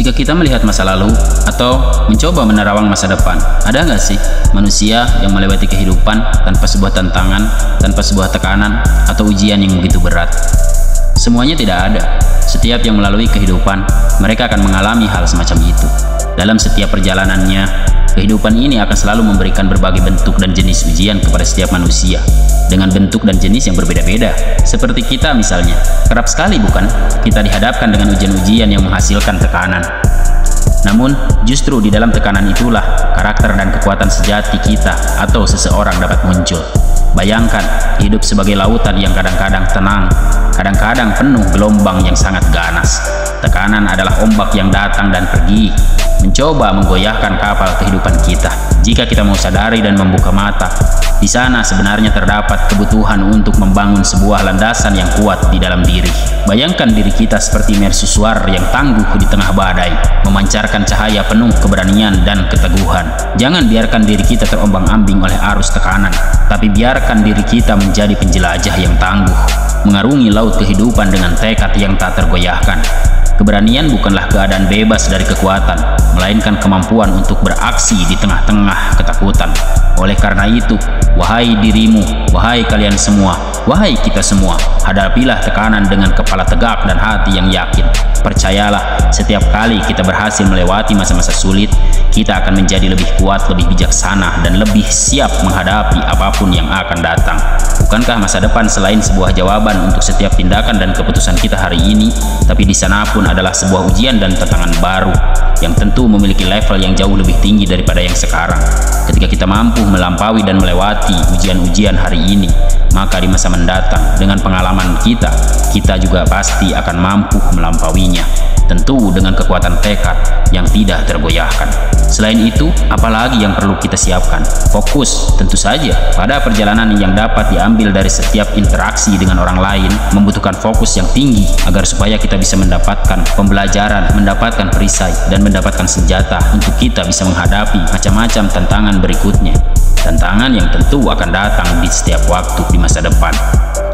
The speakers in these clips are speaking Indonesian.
Jika kita melihat masa lalu atau mencoba menerawang masa depan, ada nggak sih manusia yang melewati kehidupan tanpa sebuah tantangan, tanpa sebuah tekanan atau ujian yang begitu berat? Semuanya tidak ada. Setiap yang melalui kehidupan, mereka akan mengalami hal semacam itu. Dalam setiap perjalanannya, kehidupan ini akan selalu memberikan berbagai bentuk dan jenis ujian kepada setiap manusia, dengan bentuk dan jenis yang berbeda-beda. Seperti kita misalnya, kerap sekali bukan kita dihadapkan dengan ujian-ujian yang menghasilkan tekanan. Namun, justru di dalam tekanan itulah karakter dan kekuatan sejati kita atau seseorang dapat muncul. Bayangkan, hidup sebagai lautan yang kadang-kadang tenang, kadang-kadang penuh gelombang yang sangat ganas. Tekanan adalah ombak yang datang dan pergi, mencoba menggoyahkan kapal kehidupan kita. Jika kita mau sadari dan membuka mata, di sana sebenarnya terdapat kebutuhan untuk membangun sebuah landasan yang kuat di dalam diri. Bayangkan diri kita seperti mercusuar yang tangguh di tengah badai, memancarkan cahaya penuh keberanian dan keteguhan. Jangan biarkan diri kita terombang-ambing oleh arus tekanan, tapi biarkan diri kita menjadi penjelajah yang tangguh, mengarungi laut kehidupan dengan tekad yang tak tergoyahkan. Keberanian bukanlah keadaan bebas dari kekuatan, melainkan kemampuan untuk beraksi di tengah-tengah ketakutan. Oleh karena itu, wahai dirimu, wahai kalian semua, wahai kita semua, hadapilah tekanan dengan kepala tegak dan hati yang yakin. Percayalah, setiap kali kita berhasil melewati masa-masa sulit, kita akan menjadi lebih kuat, lebih bijaksana, dan lebih siap menghadapi apapun yang akan datang. Bukankah masa depan selain sebuah jawaban untuk setiap tindakan dan keputusan kita hari ini, tapi di sana pun adalah sebuah ujian dan tantangan baru yang tentu memiliki level yang jauh lebih tinggi daripada yang sekarang. Ketika kita mampu melampaui dan melewati ujian-ujian hari ini, maka di masa mendatang dengan pengalaman kita juga pasti akan mampu melampauinya, tentu dengan kekuatan tekad yang tidak tergoyahkan. Selain itu, apalagi yang perlu kita siapkan? Fokus, tentu saja, pada perjalanan yang dapat diambil dari setiap interaksi dengan orang lain, membutuhkan fokus yang tinggi agar supaya kita bisa mendapatkan pembelajaran, mendapatkan perisai, dan mendapatkan senjata untuk kita bisa menghadapi macam-macam tantangan berikutnya. Tantangan yang tentu akan datang di setiap waktu di masa depan.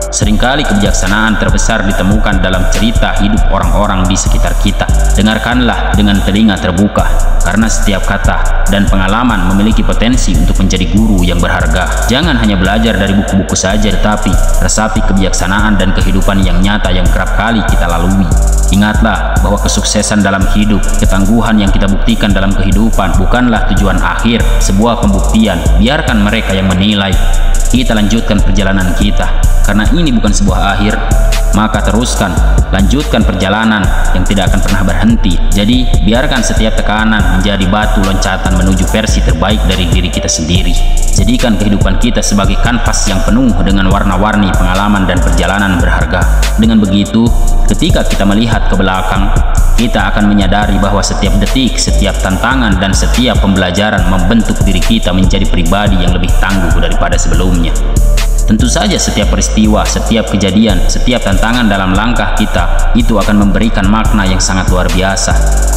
Seringkali kebijaksanaan terbesar ditemukan dalam cerita hidup orang-orang di sekitar kita. Dengarkanlah dengan telinga terbuka, karena setiap kata dan pengalaman memiliki potensi untuk menjadi guru yang berharga. Jangan hanya belajar dari buku-buku saja, tetapi resapi kebijaksanaan dan kehidupan yang nyata yang kerap kali kita lalui. Ingatlah bahwa kesuksesan dalam hidup, ketangguhan yang kita buktikan dalam kehidupan bukanlah tujuan akhir, sebuah pembuktian. Biarkan mereka yang menilai. Kita lanjutkan perjalanan kita, karena ini bukan sebuah akhir. Maka teruskan, lanjutkan perjalanan yang tidak akan pernah berhenti. Jadi, biarkan setiap tekanan menjadi batu loncatan menuju versi terbaik dari diri kita sendiri. Jadikan kehidupan kita sebagai kanvas yang penuh dengan warna-warni pengalaman dan perjalanan berharga. Dengan begitu, ketika kita melihat ke belakang, kita akan menyadari bahwa setiap detik, setiap tantangan, dan setiap pembelajaran membentuk diri kita menjadi pribadi yang lebih tangguh daripada sebelumnya. Tentu saja setiap peristiwa, setiap kejadian, setiap tantangan dalam langkah kita itu akan memberikan makna yang sangat luar biasa.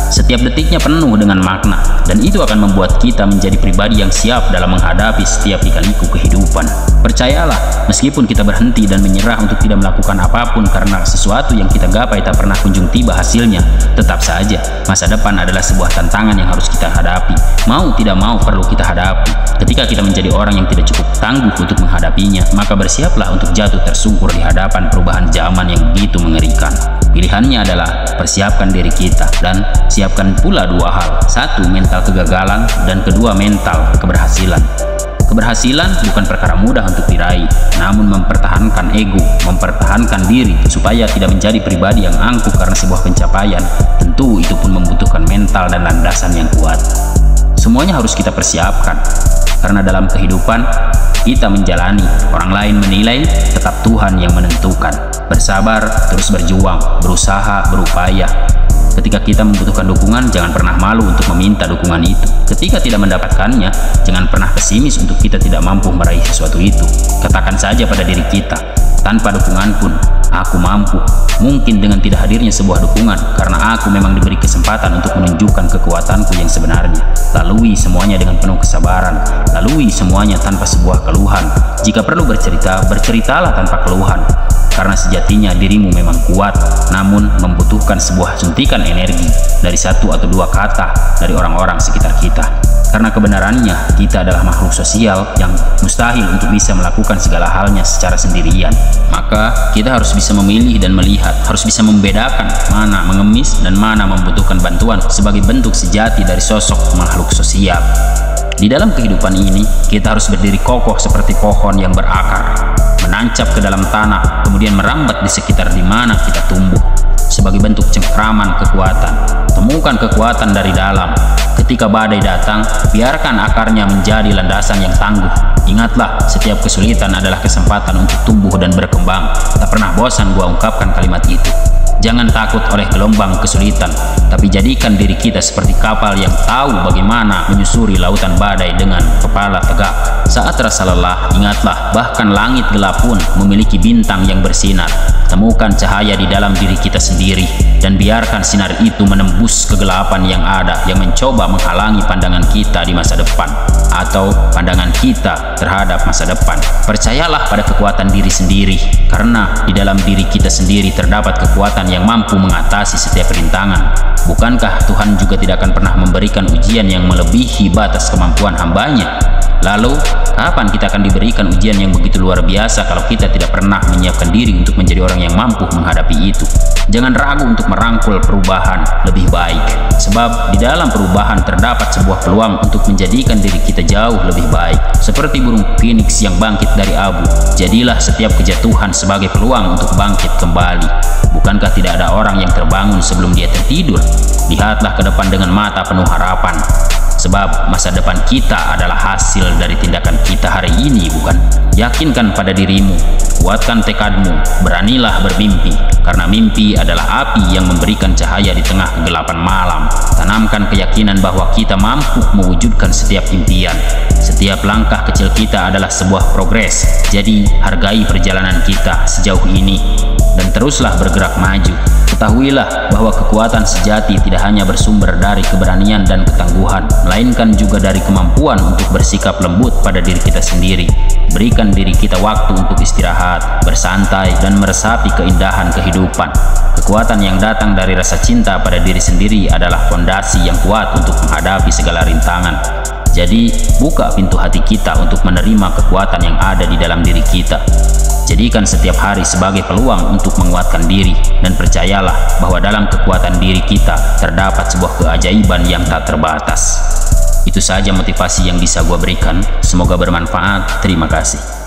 Setiap detiknya penuh dengan makna, dan itu akan membuat kita menjadi pribadi yang siap dalam menghadapi setiap lika-liku kehidupan. Percayalah, meskipun kita berhenti dan menyerah untuk tidak melakukan apapun karena sesuatu yang kita gapai tak pernah kunjung tiba hasilnya, tetap saja masa depan adalah sebuah tantangan yang harus kita hadapi. Mau tidak mau perlu kita hadapi. Ketika kita menjadi orang yang tidak cukup tangguh untuk menghadapinya, maka bersiaplah untuk jatuh tersungkur di hadapan perubahan zaman yang begitu mengerikan. Pilihannya adalah persiapkan diri kita dan siapkan pula dua hal. Satu, mental kegagalan, dan kedua, mental keberhasilan. Keberhasilan bukan perkara mudah untuk diraih, namun mempertahankan ego, mempertahankan diri supaya tidak menjadi pribadi yang angkuh karena sebuah pencapaian, tentu itu pun membutuhkan mental dan landasan yang kuat. Semuanya harus kita persiapkan, karena dalam kehidupan kita menjalani, orang lain menilai, tetap Tuhan yang menentukan. Bersabar, terus berjuang, berusaha, berupaya. Ketika kita membutuhkan dukungan, jangan pernah malu untuk meminta dukungan itu. Ketika tidak mendapatkannya, jangan pernah pesimis untuk kita tidak mampu meraih sesuatu itu. Katakan saja pada diri kita, tanpa dukungan pun, aku mampu. Mungkin dengan tidak hadirnya sebuah dukungan, karena aku memang diberi kesempatan untuk menunjukkan kekuatanku yang sebenarnya. Lalui semuanya dengan penuh kesabaran, lalui semuanya tanpa sebuah keluhan. Jika perlu bercerita, berceritalah tanpa keluhan. karena sejatinya dirimu memang kuat, namun membutuhkan sebuah suntikan energi dari satu atau dua kata dari orang-orang sekitar kita. Karena kebenarannya, kita adalah makhluk sosial yang mustahil untuk bisa melakukan segala halnya secara sendirian. Maka kita harus bisa memilih dan melihat, harus bisa membedakan mana mengemis dan mana membutuhkan bantuan sebagai bentuk sejati dari sosok makhluk sosial. Di dalam kehidupan ini, kita harus berdiri kokoh seperti pohon yang berakar, menancap ke dalam tanah, kemudian merambat di sekitar di mana kita tumbuh. Sebagai bentuk cengkraman kekuatan, temukan kekuatan dari dalam. Ketika badai datang, biarkan akarnya menjadi landasan yang tangguh. Ingatlah, setiap kesulitan adalah kesempatan untuk tumbuh dan berkembang. Tak pernah bosan gua ungkapkan kalimat itu. Jangan takut oleh gelombang kesulitan, tapi jadikan diri kita seperti kapal yang tahu bagaimana menyusuri lautan badai dengan kepala tegak. Saat terasa lelah, ingatlah bahkan langit gelap pun memiliki bintang yang bersinar. Temukan cahaya di dalam diri kita sendiri dan biarkan sinar itu menembus kegelapan yang ada yang mencoba menghalangi pandangan kita di masa depan atau pandangan kita terhadap masa depan. Percayalah pada kekuatan diri sendiri, karena di dalam diri kita sendiri terdapat kekuatan yang mampu mengatasi setiap rintangan. Bukankah Tuhan juga tidak akan pernah memberikan ujian yang melebihi batas kemampuan hambanya? Lalu, kapan kita akan diberikan ujian yang begitu luar biasa kalau kita tidak pernah menyiapkan diri untuk menjadi orang yang mampu menghadapi itu? Jangan ragu untuk merangkul perubahan lebih baik, sebab di dalam perubahan terdapat sebuah peluang untuk menjadikan diri kita jauh lebih baik. Seperti burung phoenix yang bangkit dari abu, jadilah setiap kejatuhan sebagai peluang untuk bangkit kembali. Bukankah tidak ada orang yang terbangun sebelum dia tertidur? Lihatlah ke depan dengan mata penuh harapan, sebab masa depan kita adalah hasil dari tindakan kita hari ini, bukan? Yakinkan pada dirimu, kuatkan tekadmu, beranilah bermimpi, karena mimpi adalah api yang memberikan cahaya di tengah kegelapan malam. Tanamkan keyakinan bahwa kita mampu mewujudkan setiap impian. Setiap langkah kecil kita adalah sebuah progres. Jadi, hargai perjalanan kita sejauh ini dan teruslah bergerak maju. Ketahuilah bahwa kekuatan sejati tidak hanya bersumber dari keberanian dan ketangguhan, melainkan juga dari kemampuan untuk bersikap lembut pada diri kita sendiri. Berikan diri kita waktu untuk istirahat, bersantai, dan meresapi keindahan kehidupan. Kekuatan yang datang dari rasa cinta pada diri sendiri adalah fondasi yang kuat untuk menghadapi segala rintangan. Jadi, buka pintu hati kita untuk menerima kekuatan yang ada di dalam diri kita. Jadikan setiap hari sebagai peluang untuk menguatkan diri, dan percayalah bahwa dalam kekuatan diri kita terdapat sebuah keajaiban yang tak terbatas. Itu saja motivasi yang bisa gua berikan. Semoga bermanfaat. Terima kasih.